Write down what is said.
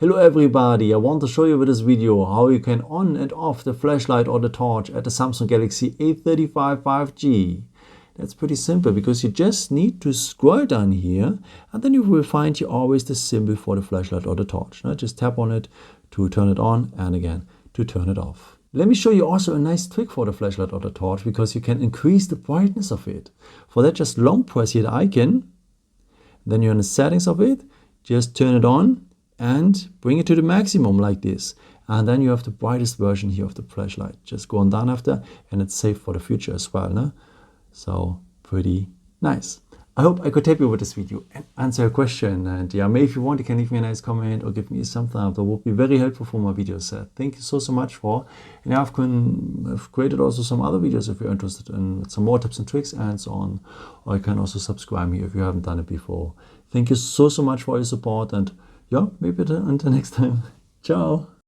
Hello everybody, I want to show you with this video how you can on and off the flashlight or the torch at the Samsung Galaxy A35 5G. That's pretty simple because you just need to scroll down here and then you will find here always the symbol for the flashlight or the torch. Now just tap on it to turn it on and again to turn it off. Let me show you also a nice trick for the flashlight or the torch because you can increase the brightness of it. For that, just long press here the icon, then you're in the settings of it, just turn it on and bring it to the maximum like this, and then you have the brightest version here of the flashlight. Just go on down after, and it's safe for the future as well, no? So pretty nice. I hope I could help you with this video and answer your question. And yeah, maybe if you want, you can leave me a nice comment or give me some thumbs up. That would be very helpful for my video set. Thank you so much for. And I've created also some other videos if you're interested in some more tips and tricks and so on. Or you can also subscribe me if you haven't done it before. Thank you so much for your support, and yeah, maybe until next time. Ciao.